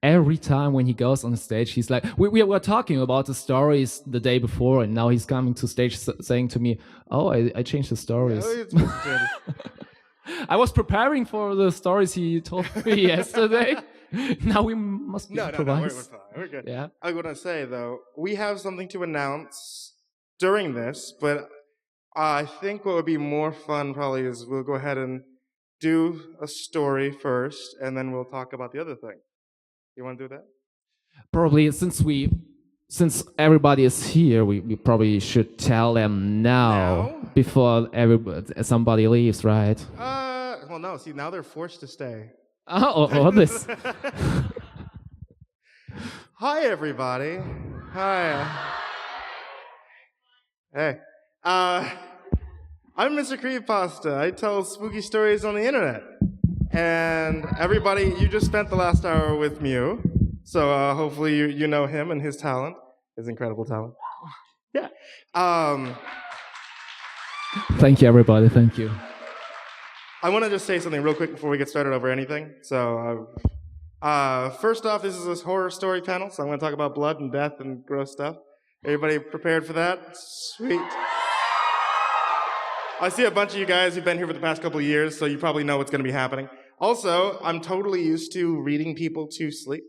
every time when he goes on the stage, he's like, we were talking about the stories the day before, and now he's coming to stage saying to me, "Oh, I changed the stories." Yeah, I was preparing for the stories he told me yesterday. Now we must improvise. We're good. Yeah. I want to say, though, we have something to announce during this, but I think what would be more fun probably is we'll go ahead and do a story first, and then we'll talk about the other thing. You want to do that? Probably since everybody is here, we probably should tell them now? Before somebody leaves, right? Well, no. See, now they're forced to stay. Oh, this. Hi, everybody. Hi. Hey. I'm MrCreepyPasta. I tell spooky stories on the internet. And everybody, you just spent the last hour with Mew. So hopefully you know him and his talent, his incredible talent. Yeah. Thank you, everybody. Thank you. I want to just say something real quick before we get started over anything. So first off, this is this horror story panel. So I'm going to talk about blood and death and gross stuff. Everybody prepared for that? Sweet. I see a bunch of you guys who've been here for the past couple of years, so you probably know what's going to be happening. Also, I'm totally used to reading people to sleep.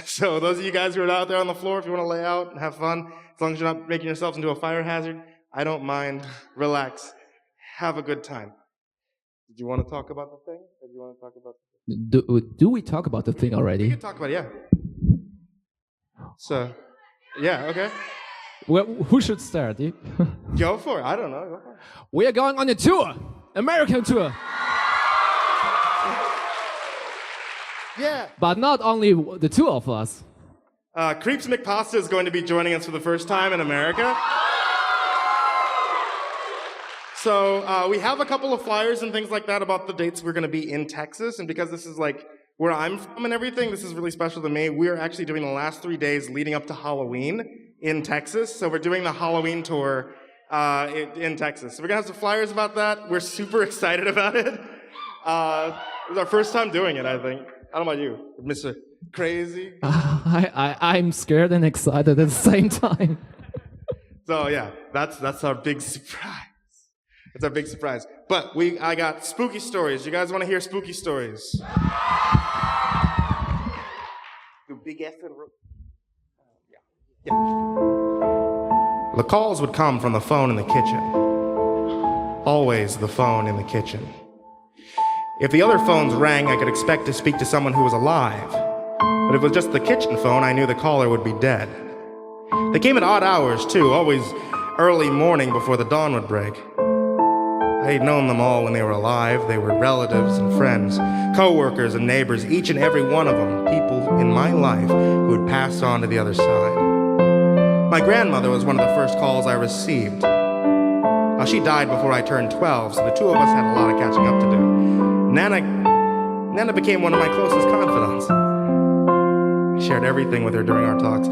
So those of you guys who are out there on the floor, if you want to lay out and have fun, as long as you're not making yourselves into a fire hazard, I don't mind. Relax. Have a good time. Did you want to talk about the thing? Or do you want to talk about the thing? Do we talk about the thing already? We can talk about it, yeah. So, yeah, okay. Well, who should start? Go for it. I don't know. Go for it. We are going on a tour, American tour. Yeah. But not only the two of us. CreepyPasta is going to be joining us for the first time in America. So we have a couple of flyers and things like that about the dates we're going to be in Texas. And because this is like where I'm from and everything, this is really special to me. We are actually doing the last 3 days leading up to Halloween in Texas. So we're doing the Halloween tour in Texas. So we're going to have some flyers about that. We're super excited about it. It was our first time doing it, I think. I don't know about you, Mr. Crazy. I'm scared and excited at the same time. So yeah, that's our big surprise. It's our big surprise. But I got spooky stories. You guys want to hear spooky stories? The big F and yeah. The calls would come from the phone in the kitchen. Always the phone in the kitchen. If the other phones rang, I could expect to speak to someone who was alive. But if it was just the kitchen phone, I knew the caller would be dead. They came at odd hours, too, always early morning before the dawn would break. I had known them all when they were alive. They were relatives and friends, co-workers and neighbors, each and every one of them, people in my life who had passed on to the other side. My grandmother was one of the first calls I received. Now, she died before I turned 12, so the two of us had a lot of catching up to do. Nana became one of my closest confidants. I shared everything with her during our talks.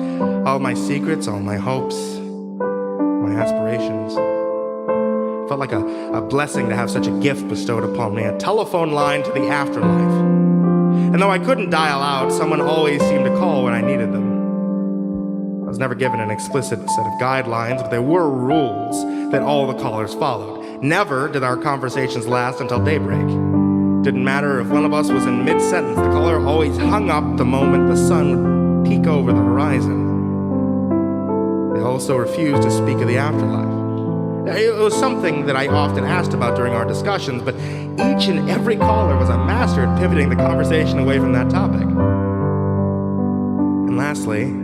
All my secrets, all my hopes, my aspirations. It felt like a blessing to have such a gift bestowed upon me, a telephone line to the afterlife. And though I couldn't dial out, someone always seemed to call when I needed them. I was never given an explicit set of guidelines, but there were rules that all the callers followed. Never did our conversations last until daybreak. Didn't matter if one of us was in mid-sentence, the caller always hung up the moment the sun would peek over the horizon. They also refused to speak of the afterlife. It was something that I often asked about during our discussions, but each and every caller was a master at pivoting the conversation away from that topic. And lastly,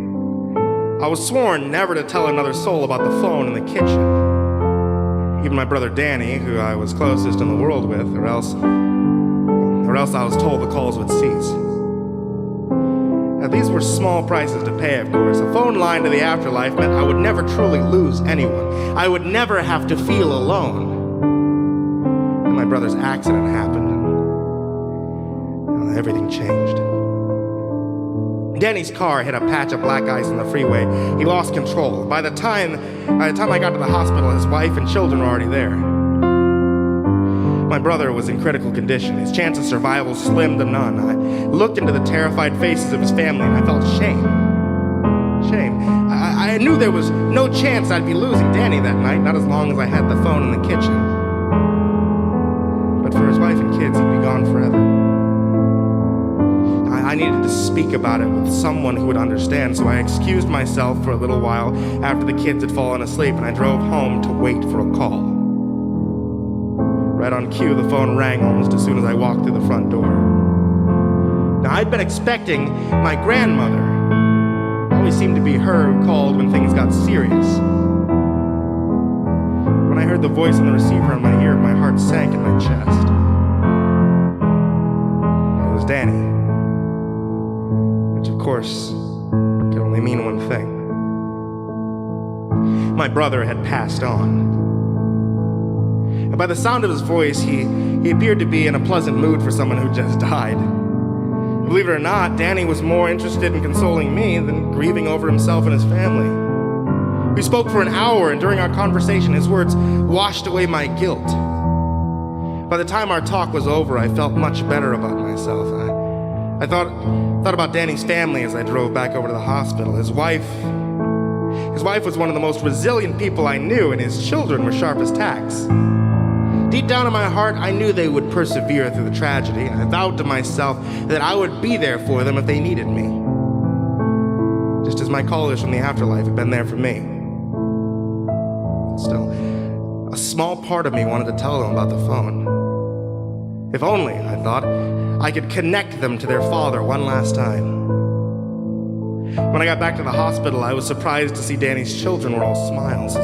I was sworn never to tell another soul about the phone in the kitchen. Even my brother Danny, who I was closest in the world with, or else I was told the calls would cease. Now, these were small prices to pay, of course. A phone line to the afterlife meant I would never truly lose anyone. I would never have to feel alone. Then my brother's accident happened, and everything changed. Danny's car hit a patch of black ice on the freeway. He lost control. By the time I got to the hospital, his wife and children were already there. My brother was in critical condition. His chance of survival slim to none. I looked into the terrified faces of his family and I felt shame. I knew there was no chance I'd be losing Danny that night, not as long as I had the phone in the kitchen. But for his wife and kids, he'd be gone forever. I needed to speak about it with someone who would understand, so I excused myself for a little while after the kids had fallen asleep, and I drove home to wait for a call. Right on cue, the phone rang almost as soon as I walked through the front door. Now, I'd been expecting my grandmother. It always seemed to be her who called when things got serious. When I heard the voice on the receiver in my ear, my heart sank in my chest. It was Danny. Which, of course, could only mean one thing. My brother had passed on. And by the sound of his voice, he appeared to be in a pleasant mood for someone who just died. Believe it or not, Danny was more interested in consoling me than grieving over himself and his family. We spoke for an hour, and during our conversation, his words washed away my guilt. By the time our talk was over, I felt much better about myself. I thought about Danny's family as I drove back over to the hospital. His wife was one of the most resilient people I knew, and his children were sharp as tacks. Deep down in my heart, I knew they would persevere through the tragedy, and I vowed to myself that I would be there for them if they needed me. Just as my callers from the afterlife had been there for me. Still, a small part of me wanted to tell them about the phone. If only, I thought, I could connect them to their father one last time. When I got back to the hospital, I was surprised to see Danny's children were all smiles.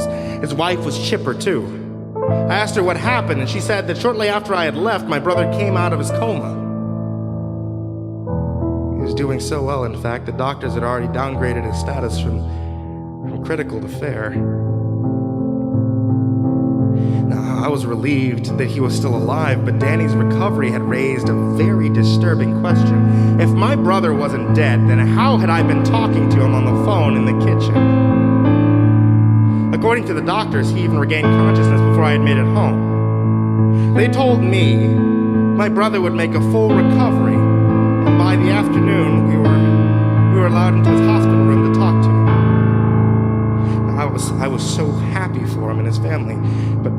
His wife was chipper, too. I asked her what happened, and she said that shortly after I had left, my brother came out of his coma. He was doing so well, in fact, the doctors had already downgraded his status from critical to fair. Now, I was relieved that he was still alive, but Danny's recovery had raised a very disturbing question. If my brother wasn't dead, then how had I been talking to him on the phone in the kitchen? According to the doctors, he even regained consciousness before I had made it home. They told me my brother would make a full recovery, and by the afternoon, we were allowed into his hospital room to talk to him. I was so happy for him and his family, but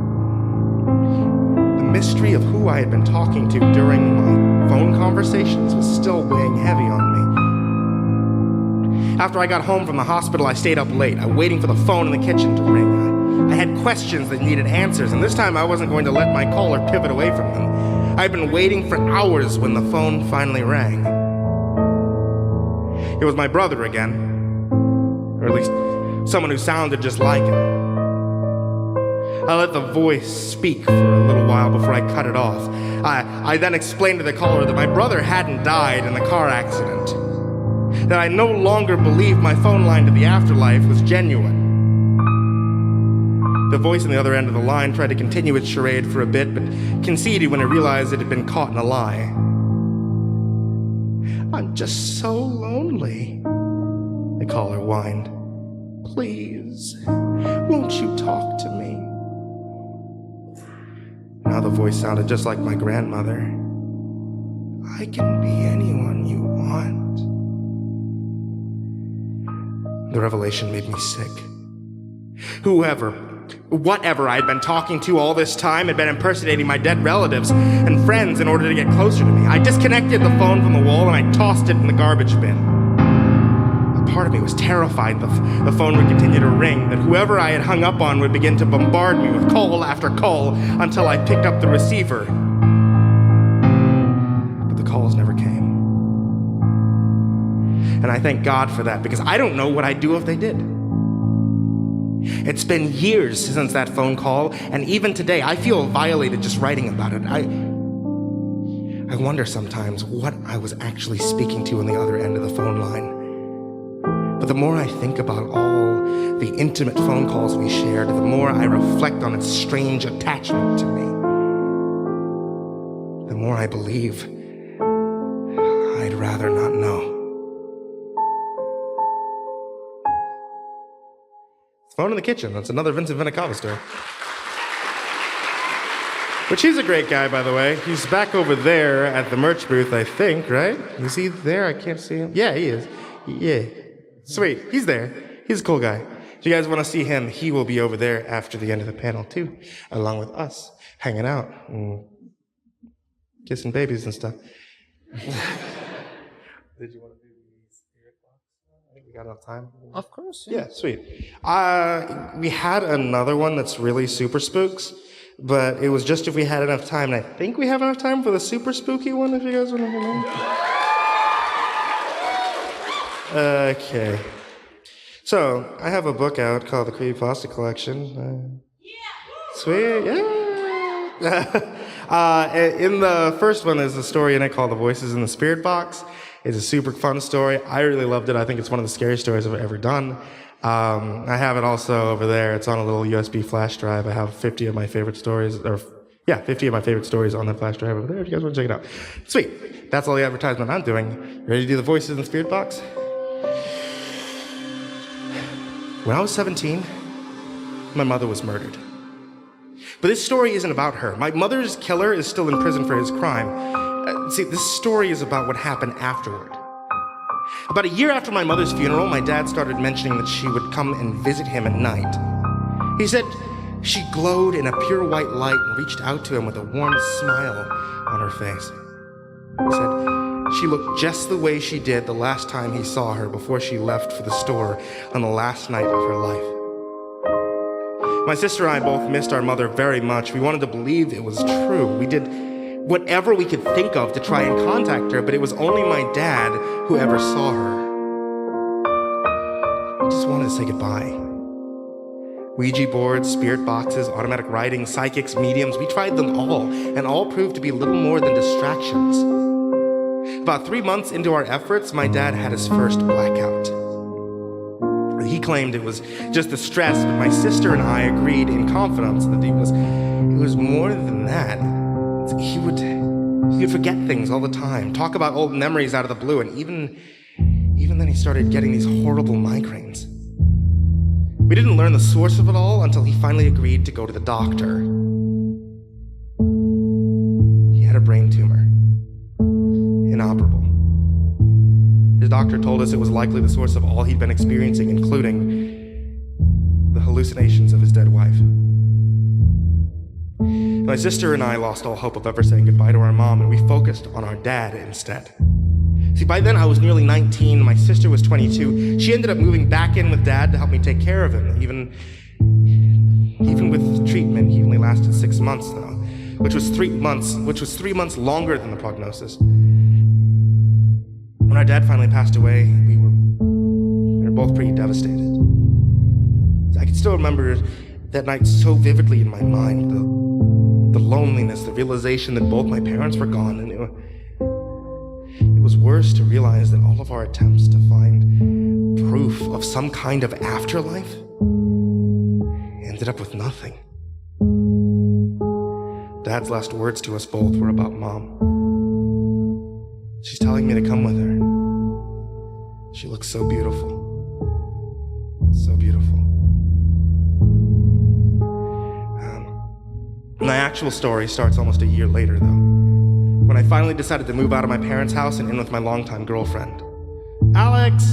the mystery of who I had been talking to during my phone conversations was still weighing heavy on me. After I got home from the hospital, I stayed up late, waiting for the phone in the kitchen to ring. I had questions that needed answers, and this time I wasn't going to let my caller pivot away from them. I'd been waiting for hours when the phone finally rang. It was my brother again, or at least someone who sounded just like him. I let the voice speak for a little while before I cut it off. I then explained to the caller that my brother hadn't died in the car accident, that I no longer believed my phone line to the afterlife was genuine. The voice on the other end of the line tried to continue its charade for a bit, but conceded when it realized it had been caught in a lie. "I'm just so lonely," the caller whined. "Please, won't you talk to me?" Now the voice sounded just like my grandmother. "I can be anyone you want." The revelation made me sick. Whatever I had been talking to all this time had been impersonating my dead relatives and friends in order to get closer to me. I disconnected the phone from the wall and I tossed it in the garbage bin. A part of me was terrified the phone would continue to ring, that whoever I had hung up on would begin to bombard me with call after call until I picked up the receiver. But the calls never came. And I thank God for that, because I don't know what I'd do if they did. It's been years since that phone call, and even today, I feel violated just writing about it. I wonder sometimes what I was actually speaking to on the other end of the phone line. But the more I think about all the intimate phone calls we shared, the more I reflect on its strange attachment to me. The more I believe I'd rather not know. Phone in the Kitchen. That's another Vincent Vinicava story. Which he's a great guy, by the way. He's back over there at the merch booth, I think, right? Is he there? I can't see him. Yeah, he is. Yeah. Sweet. He's there. He's a cool guy. If you guys want to see him, he will be over there after the end of the panel, too, along with us, hanging out and kissing babies and stuff. Did you want to do the spirit box? I think we got enough time. Of course. Yeah, sweet. We had another one that's really super spooks, but it was just if we had enough time, and I think we have enough time for the super spooky one, if you guys want to know. Okay. So, I have a book out called the CreepyPasta Collection. Sweet, yeah. In the first one, there's a story in it called The Voices in the Spirit Box. It's a super fun story. I really loved it. I think it's one of the scariest stories I've ever done. I have it also over there. It's on a little USB flash drive. I have 50 of my favorite stories, 50 of my favorite stories on that flash drive over there if you guys want to check it out. Sweet. That's all the advertisement I'm doing. You ready to do the Voices in the Spirit Box? When I was 17, my mother was murdered. But this story isn't about her. My mother's killer is still in prison for his crime. See, this story is about what happened afterward. About a year after my mother's funeral, my dad started mentioning that she would come and visit him at night. He said she glowed in a pure white light and reached out to him with a warm smile on her face. He said she looked just the way she did the last time he saw her before she left for the store on the last night of her life. My sister and I both missed our mother very much. We wanted to believe it was true. We did whatever we could think of to try and contact her, but it was only my dad who ever saw her. We just wanted to say goodbye. Ouija boards, spirit boxes, automatic writing, psychics, mediums, we tried them all, and all proved to be little more than distractions. About 3 months into our efforts, my dad had his first blackout. He claimed it was just the stress, but my sister and I agreed in confidence that it was more than that. He would forget things all the time, talk about old memories out of the blue, and even then he started getting these horrible migraines. We didn't learn the source of it all until he finally agreed to go to the doctor. He had a brain tumor. Inoperable. His doctor told us it was likely the source of all he'd been experiencing, including the hallucinations of his dead wife. My sister and I lost all hope of ever saying goodbye to our mom, and we focused on our dad instead. See, by then I was nearly 19, my sister was 22. She ended up moving back in with Dad to help me take care of him. Even with treatment, he only lasted 6 months, though, which was 3 months longer than the prognosis. When our dad finally passed away, we were both pretty devastated. I can still remember that night so vividly in my mind, the loneliness, the realization that both my parents were gone, and it was worse to realize that all of our attempts to find proof of some kind of afterlife ended up with nothing. Dad's last words to us both were about Mom. She's telling me to come with her. She looks so beautiful. So beautiful. My actual story starts almost a year later, though, when I finally decided to move out of my parents' house and in with my longtime girlfriend. Alex!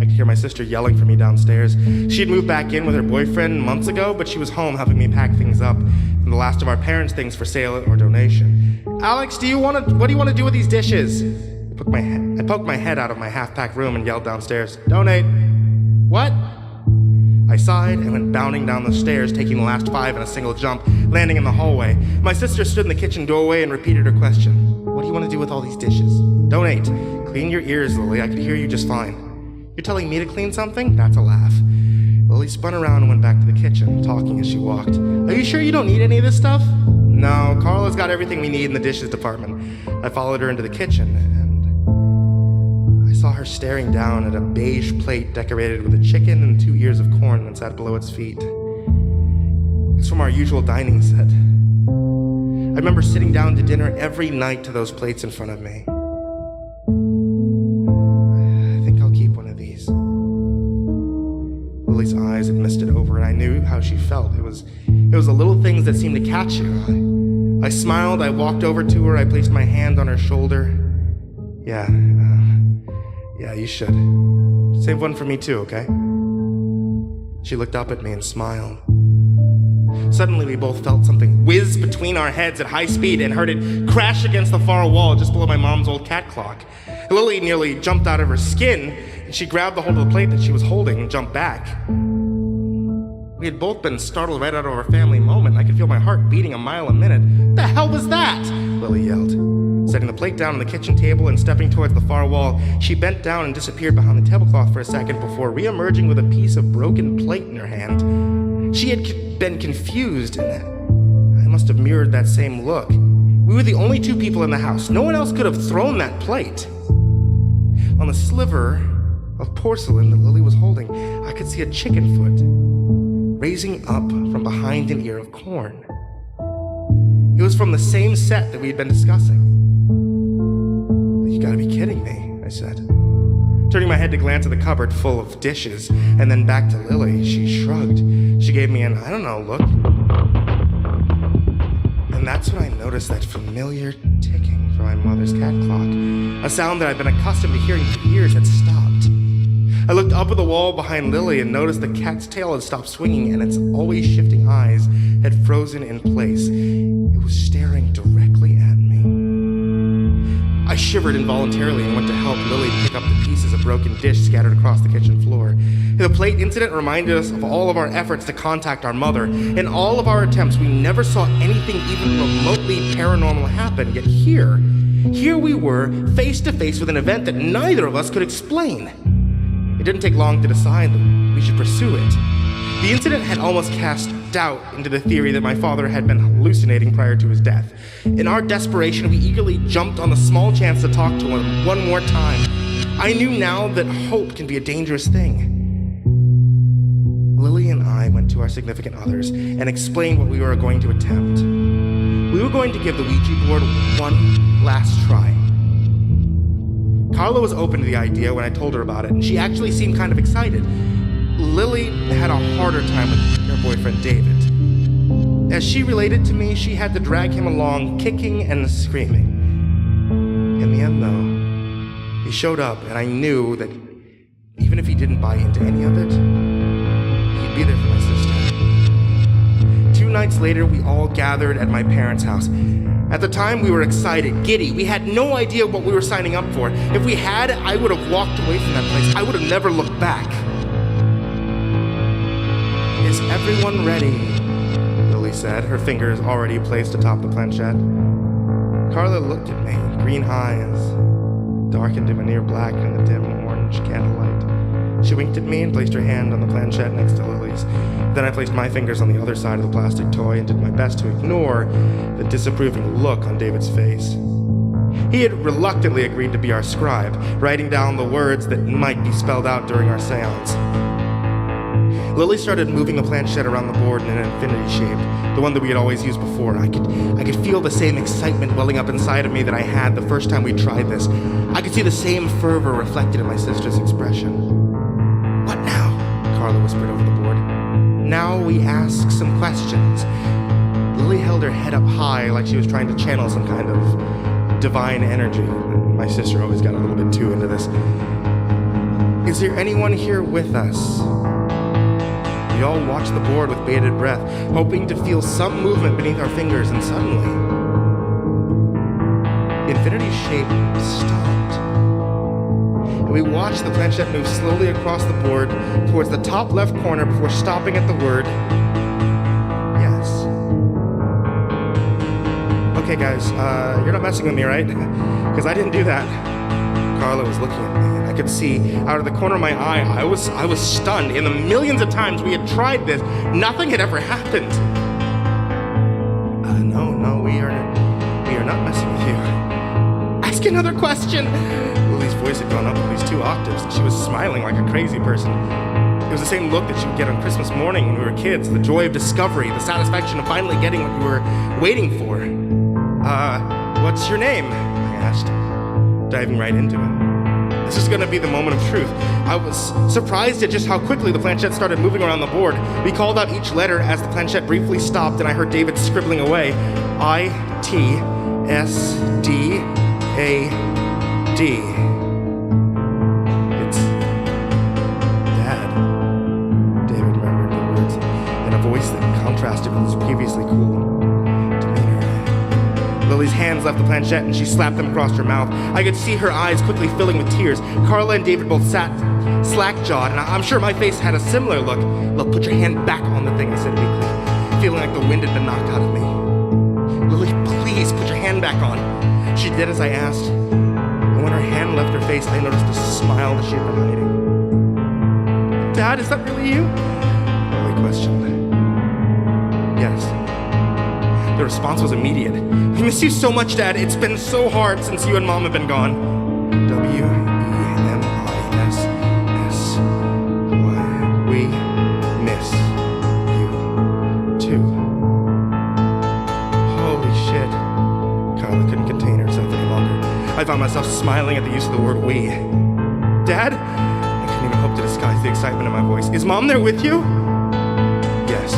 I could hear my sister yelling for me downstairs. She had moved back in with her boyfriend months ago, but she was home helping me pack things up and the last of our parents' things for sale or donation. Alex, what do you want to do with these dishes? I poked my head out of my half-packed room and yelled downstairs, "Donate." What? I sighed and went bounding down the stairs, taking the last 5 in a single jump, landing in the hallway. My sister stood in the kitchen doorway and repeated her question. "What do you want to do with all these dishes?" "Donate. Clean your ears, Lily. I could hear you just fine." "You're telling me to clean something?" That's a laugh. Lily spun around and went back to the kitchen, talking as she walked. "Are you sure you don't need any of this stuff?" "No, Carla's got everything we need in the dishes department." I followed her into the kitchen, and I saw her staring down at a beige plate decorated with a chicken and 2 ears of corn that sat below its feet. It's from our usual dining set. I remember sitting down to dinner every night to those plates in front of me. I think I'll keep one of these. Lily's eyes had misted over, and I knew how she felt. It was the little things that seemed to catch you. I smiled, I walked over to her, I placed my hand on her shoulder. Yeah, you should. Save one for me too, okay? She looked up at me and smiled. Suddenly, we both felt something whiz between our heads at high speed and heard it crash against the far wall just below my mom's old cat clock. Lily nearly jumped out of her skin, and she grabbed the hold of the plate that she was holding and jumped back. We had both been startled right out of our family moment. I could feel my heart beating a mile a minute. "The hell was that?" Lily yelled. Setting the plate down on the kitchen table and stepping towards the far wall, she bent down and disappeared behind the tablecloth for a second before re-emerging with a piece of broken plate in her hand. She had been confused, and I must have mirrored that same look. We were the only two people in the house. No one else could have thrown that plate. On the sliver of porcelain that Lily was holding, I could see a chicken foot raising up from behind an ear of corn. It was from the same set that we had been discussing. "You gotta be kidding me," I said. Turning my head to glance at the cupboard full of dishes, and then back to Lily, she shrugged. She gave me an, I don't know, look. And that's when I noticed that familiar ticking from my mother's cat clock. A sound that I'd been accustomed to hearing for years had stopped. I looked up at the wall behind Lily and noticed the cat's tail had stopped swinging and its always shifting eyes had frozen in place. It was staring directly at me. I shivered involuntarily and went to help Lily pick up the pieces of broken dish scattered across the kitchen floor. The plate incident reminded us of all of our efforts to contact our mother. In all of our attempts, we never saw anything even remotely paranormal happen, yet here we were, face to face with an event that neither of us could explain. It didn't take long to decide that we should pursue it. The incident had almost cast doubt into the theory that my father had been hallucinating prior to his death. In our desperation, we eagerly jumped on the small chance to talk to him one more time. I knew now that hope can be a dangerous thing. Lily and I went to our significant others and explained what we were going to attempt. We were going to give the Ouija board one last try. Carla was open to the idea when I told her about it, and she actually seemed kind of excited. Lily had a harder time with her boyfriend, David. As she related to me, she had to drag him along, kicking and screaming. In the end, though, he showed up, and I knew that even if he didn't buy into any of it, he'd be there for my sister. 2 nights later, we all gathered at my parents' house. At the time, we were excited, giddy. We had no idea what we were signing up for. If we had, I would have walked away from that place. I would have never looked back. "Is everyone ready?" Lily said, her fingers already placed atop the planchette. Carla looked at me, green eyes darkened to a near black in the dim orange candlelight. She winked at me and placed her hand on the planchette next to Lily's. Then I placed my fingers on the other side of the plastic toy and did my best to ignore the disapproving look on David's face. He had reluctantly agreed to be our scribe, writing down the words that might be spelled out during our seance. Lily started moving the planchette around the board in an infinity shape, the one that we had always used before. I could feel the same excitement welling up inside of me that I had the first time we tried this. I could see the same fervor reflected in my sister's expression. "What now?" Carla whispered over the board. "Now we ask some questions." Lily held her head up high like she was trying to channel some kind of divine energy. My sister always got a little bit too into this. "Is there anyone here with us?" We all watched the board with bated breath, hoping to feel some movement beneath our fingers, and suddenly, the infinity shape stopped. And we watched the planchette move slowly across the board towards the top left corner before stopping at the word yes. "Okay guys, you're not messing with me, right? Because I didn't do that." Carla was looking at me. I could see out of the corner of my eye, I was stunned. In the millions of times we had tried this, nothing had ever happened. No, we are not messing with you." "Ask another question." Lily's voice had gone up at least 2 octaves. She was smiling like a crazy person. It was the same look that you would get on Christmas morning when we were kids, the joy of discovery, the satisfaction of finally getting what you were waiting for. What's your name?" I asked, diving right into it. This is going to be the moment of truth. I was surprised at just how quickly the planchette started moving around the board. We called out each letter as the planchette briefly stopped, and I heard David scribbling away. It's Dad. David remembered the words in a voice that contrasted with his previously cool demeanor. Lily's hands left the planchette and she slapped them across her mouth. I could see her eyes quickly filling with tears. Carla and David both sat slack-jawed, and I'm sure my face had a similar look. Look, put your hand back on the thing, I said weakly, feeling like the wind had been knocked out of me. Lily, please, put your hand back on. She did as I asked, and when her hand left her face, I noticed a smile that she had been hiding. Dad, is that really you? Lily questioned. Yes. The response was immediate. I miss you so much, Dad. It's been so hard since you and Mom have been gone. W-E-M-I-S-S-Y. We miss you, too. Holy shit. Carla couldn't contain herself any longer. I found myself smiling at the use of the word we. Dad? I couldn't even hope to disguise the excitement in my voice. Is Mom there with you? Yes.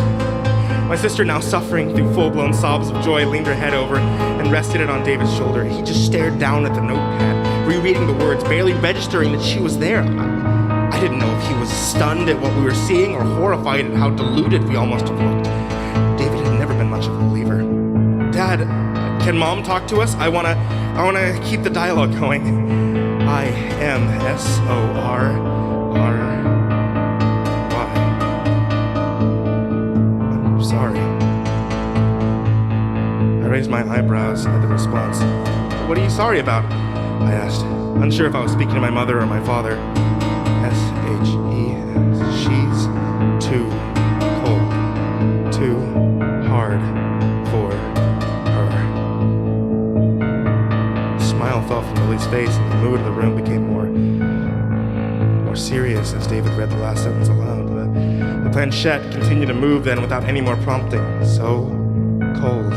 My sister, now suffering through full-blown sobs of joy, leaned her head over and rested it on David's shoulder. He just stared down at the notepad, rereading the words, barely registering that she was there. I didn't know if he was stunned at what we were seeing or horrified at how deluded we almost have looked. David had never been much of a believer. Dad, can Mom talk to us? I wanna keep the dialogue going. I-M-S-O-R-R-Y. I'm sorry. I raised my eyebrows at the response. What are you sorry about? I asked, unsure if I was speaking to my mother or my father. S-H-E-S. She's too cold, too hard for her. A smile fell from Lily's face and the mood of the room became more serious as David read the last sentence aloud. The planchette continued to move then without any more prompting. So cold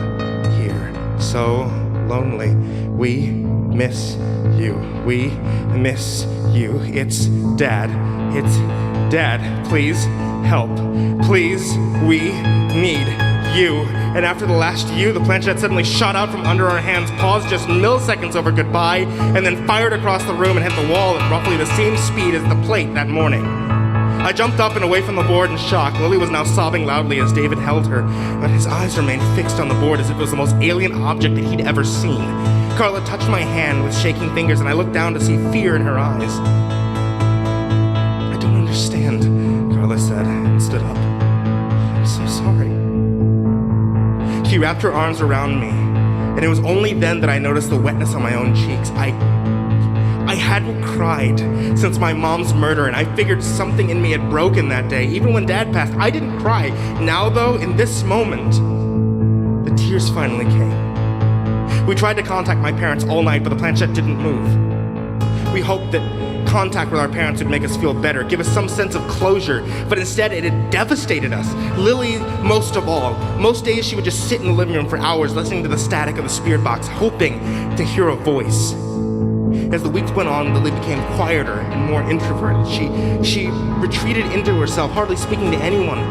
here, so lonely. We miss you. We miss you. It's Dad. It's Dad. Please help. Please, we need you. And after the last you, the planchette suddenly shot out from under our hands, paused just milliseconds over goodbye, and then fired across the room and hit the wall at roughly the same speed as the plate that morning. I jumped up and away from the board in shock. Lily was now sobbing loudly as David held her, but his eyes remained fixed on the board as if it was the most alien object that he'd ever seen. Carla touched my hand with shaking fingers, and I looked down to see fear in her eyes. I don't understand, Carla said, and stood up. I'm so sorry. She wrapped her arms around me, and it was only then that I noticed the wetness on my own cheeks. I hadn't cried since my mom's murder, and I figured something in me had broken that day. Even when Dad passed, I didn't cry. Now, though, in this moment, the tears finally came. We tried to contact my parents all night, but the planchette didn't move. We hoped that contact with our parents would make us feel better, give us some sense of closure, but instead it had devastated us. Lily, most of all. Most days she would just sit in the living room for hours listening to the static of the spirit box, hoping to hear a voice. As the weeks went on, Lily became quieter and more introverted. She retreated into herself, hardly speaking to anyone.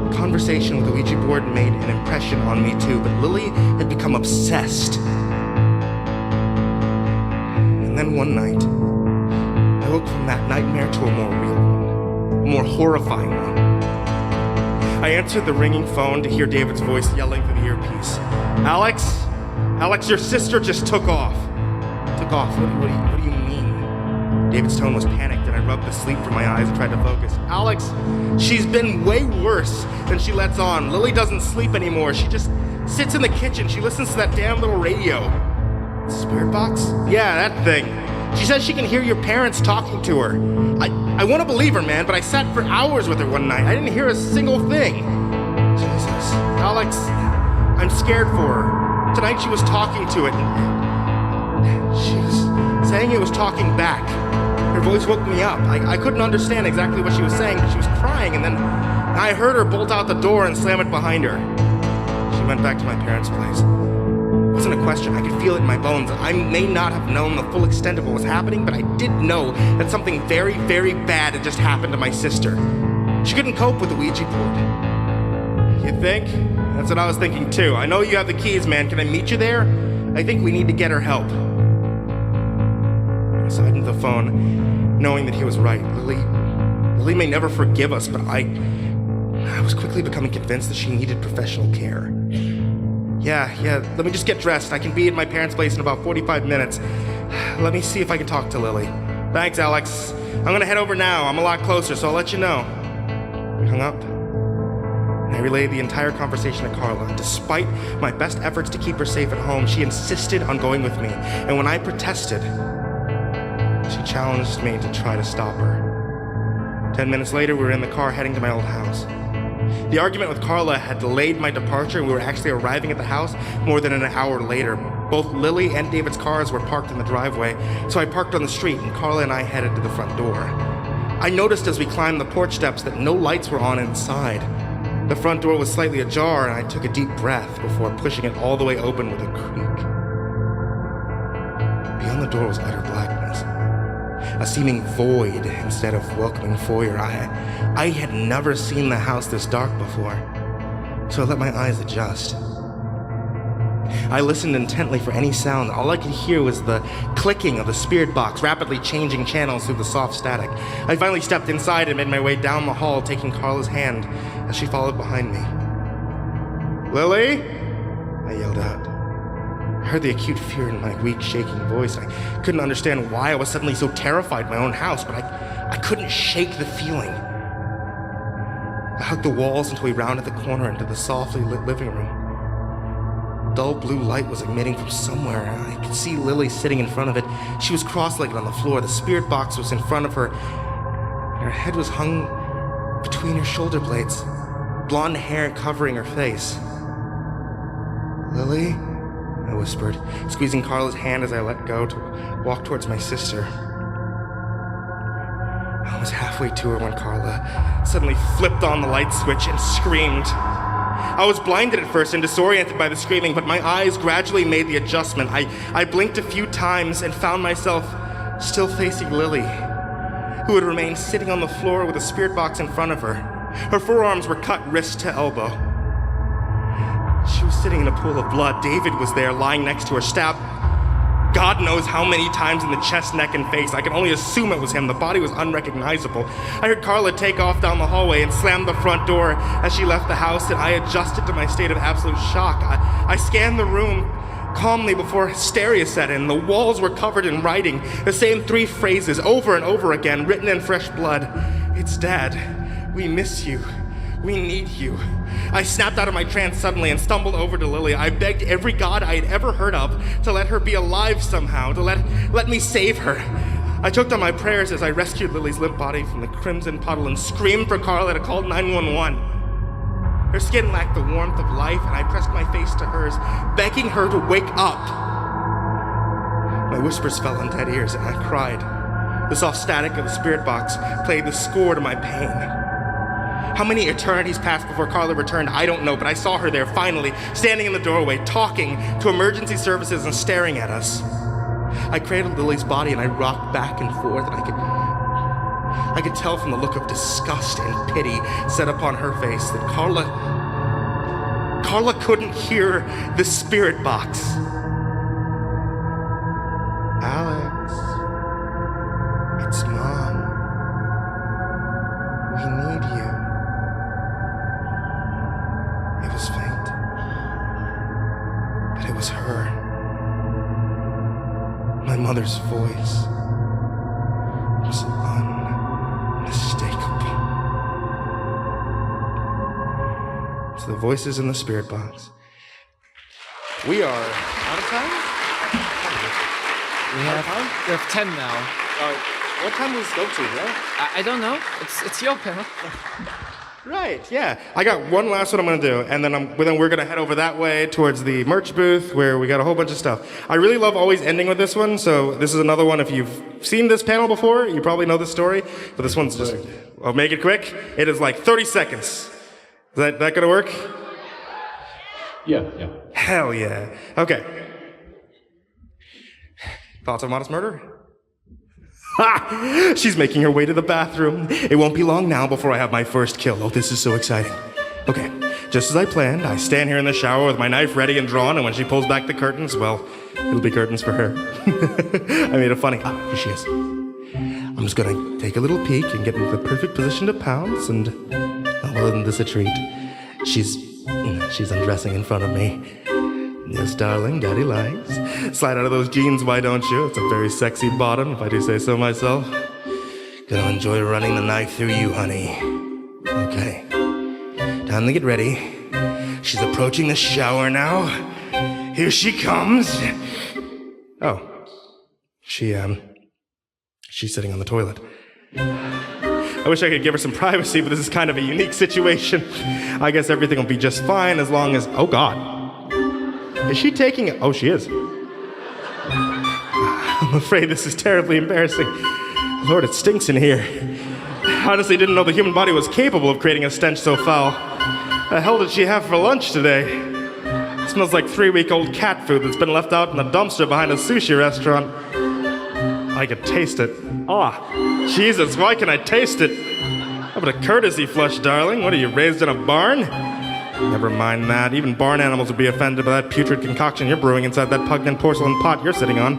The conversation with the Ouija board made an impression on me too, but Lily had become obsessed. And then one night, I woke from that nightmare to a more real one, a more horrifying one. I answered the ringing phone to hear David's voice yelling through the earpiece. Alex, your sister just took off. Took off? What do you mean? David's tone was panicked, and I rubbed the sleep from my eyes and tried to focus. Alex, she's been way worse than she lets on. Lily doesn't sleep anymore. She just sits in the kitchen. She listens to that damn little radio. Spirit box? Yeah, that thing. She says she can hear your parents talking to her. I want to believe her, man, but I sat for hours with her one night. I didn't hear a single thing. Jesus. Alex, I'm scared for her. Tonight she was talking to it. She was saying it was talking back. Her voice woke me up. I couldn't understand exactly what she was saying, but she was crying, and then I heard her bolt out the door and slam it behind her. She went back to my parents' place. It wasn't a question. I could feel it in my bones. I may not have known the full extent of what was happening, but I did know that something very, very bad had just happened to my sister. She couldn't cope with the Ouija board. You think? That's what I was thinking too. I know you have the keys, man. Can I meet you there? I think we need to get her help. I sighed into the phone, knowing that he was right. Lily may never forgive us, but I was quickly becoming convinced that she needed professional care. Yeah, let me just get dressed. I can be at my parents' place in about 45 minutes. Let me see if I can talk to Lily. Thanks, Alex. I'm gonna head over now. I'm a lot closer, so I'll let you know. We hung up. And I relayed the entire conversation to Carla. Despite my best efforts to keep her safe at home, she insisted on going with me. And when I protested, she challenged me to try to stop her. 10 minutes later, we were in the car heading to my old house. The argument with Carla had delayed my departure, and we were actually arriving at the house more than an hour later. Both Lily and David's cars were parked in the driveway, so I parked on the street, and Carla and I headed to the front door. I noticed as we climbed the porch steps that no lights were on inside. The front door was slightly ajar, and I took a deep breath before pushing it all the way open with a creak. Beyond the door was utter blackness, a seeming void instead of welcoming foyer. I had never seen the house this dark before, so I let my eyes adjust. I listened intently for any sound. All I could hear was the clicking of the spirit box, rapidly changing channels through the soft static. I finally stepped inside and made my way down the hall, taking Carla's hand as she followed behind me. "Lily?" I yelled out. I heard the acute fear in my weak, shaking voice. I couldn't understand why I was suddenly so terrified in my own house, but I couldn't shake the feeling. I hugged the walls until we rounded the corner into the softly lit living room. Dull blue light was emitting from somewhere, and I could see Lily sitting in front of it. She was cross-legged on the floor. The spirit box was in front of her, and her head was hung between her shoulder blades, blonde hair covering her face. "Lily?" I whispered, squeezing Carla's hand as I let go to walk towards my sister. I was halfway to her when Carla suddenly flipped on the light switch and screamed. I was blinded at first and disoriented by the screaming, but my eyes gradually made the adjustment. I blinked a few times and found myself still facing Lily, who had remained sitting on the floor with a spirit box in front of her. Her forearms were cut wrist to elbow. She was sitting in a pool of blood. David was there, lying next to her, stabbed God knows how many times in the chest, neck, and face. I can only assume it was him. The body was unrecognizable. I heard Carla take off down the hallway and slam the front door as she left the house, and I adjusted to my state of absolute shock. I scanned the room calmly before hysteria set in. The walls were covered in writing, the same 3 phrases over and over again, written in fresh blood. "It's Dad. We miss you. We need you." I snapped out of my trance suddenly and stumbled over to Lily. I begged every god I had ever heard of to let her be alive somehow, to let me save her. I choked on my prayers as I rescued Lily's limp body from the crimson puddle and screamed for Carla to call 911. Her skin lacked the warmth of life, and I pressed my face to hers, begging her to wake up. My whispers fell on dead ears, and I cried. The soft static of the spirit box played the score to my pain. How many eternities passed before Carla returned, I don't know, but I saw her there finally, standing in the doorway, talking to emergency services and staring at us. I cradled Lily's body and I rocked back and forth, and I could tell from the look of disgust and pity set upon her face that Carla couldn't hear the spirit box. "Alex, it's Mom. We need you." It was faint, but it was her. My mother's voice was unmistakable. So the voices in the spirit box. We are out of time? We have 10 now. What time does this go to, bro? I don't know. It's your panel. Right, yeah. I got one last one I'm going to do, and then we're going to head over that way towards the merch booth where we got a whole bunch of stuff. I really love always ending with this one, so this is another one. If you've seen this panel before, you probably know this story, but this one's just, I'll make it quick. It is like 30 seconds. Is that going to work? Yeah. Hell yeah. Okay. Thoughts on Modest Murder? Ha! She's making her way to the bathroom. It won't be long now before I have my first kill. Oh, this is so exciting. Okay, just as I planned, I stand here in the shower with my knife ready and drawn, and when she pulls back the curtains, well, it'll be curtains for her. I made it funny. Ah, here she is. I'm just gonna take a little peek and get into the perfect position to pounce, and oh, well, isn't this a treat? She's undressing in front of me. Yes, darling, daddy likes. Slide out of those jeans, why don't you? It's a very sexy bottom, if I do say so myself. Gonna enjoy running the knife through you, honey. Okay. Time to get ready. She's approaching the shower now. Here she comes. Oh. She's sitting on the toilet. I wish I could give her some privacy, but this is kind of a unique situation. I guess everything will be just fine as long as... Oh, God. Is she taking it? Oh, she is. I'm afraid this is terribly embarrassing. Lord, it stinks in here. I honestly didn't know the human body was capable of creating a stench so foul. The hell did she have for lunch today? It smells like 3-week-old cat food that's been left out in the dumpster behind a sushi restaurant. I could taste it. Ah, Jesus, why can I taste it? How about a courtesy flush, darling? What are you, raised in a barn? Never mind that. Even barn animals would be offended by that putrid concoction you're brewing inside that pungent porcelain pot you're sitting on.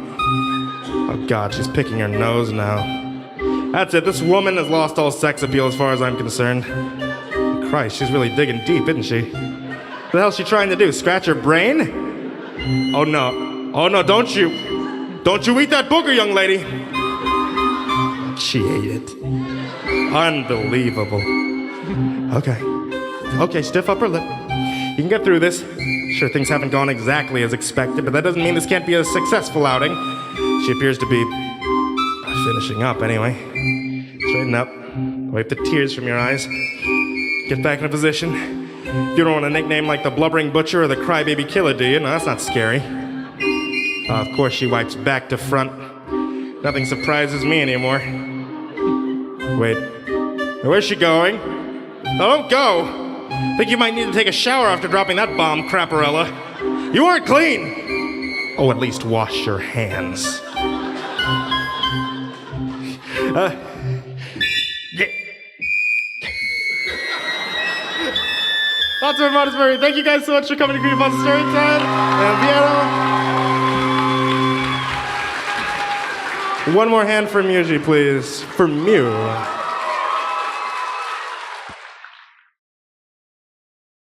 Oh, God, she's picking her nose now. That's it. This woman has lost all sex appeal as far as I'm concerned. Christ, she's really digging deep, isn't she? What the hell's she trying to do? Scratch her brain? Oh, no. Oh, no, don't you eat that booger, young lady. She ate it. Unbelievable. Okay, stiff upper lip. You can get through this. Sure, things haven't gone exactly as expected, but that doesn't mean this can't be a successful outing. She appears to be finishing up, anyway. Straighten up. Wipe the tears from your eyes. Get back in a position. You don't want a nickname like the Blubbering Butcher or the Crybaby Killer, do you? No, that's not scary. Of course, she wipes back to front. Nothing surprises me anymore. Wait. Where's she going? Don't go! Think you might need to take a shower after dropping that bomb, crapperella. You aren't clean! Oh, at least wash your hands. That's my modest story. Thank you guys so much for coming to CreepyPasta Storytime. And Brianna. One more hand for Muji, please. For Mew.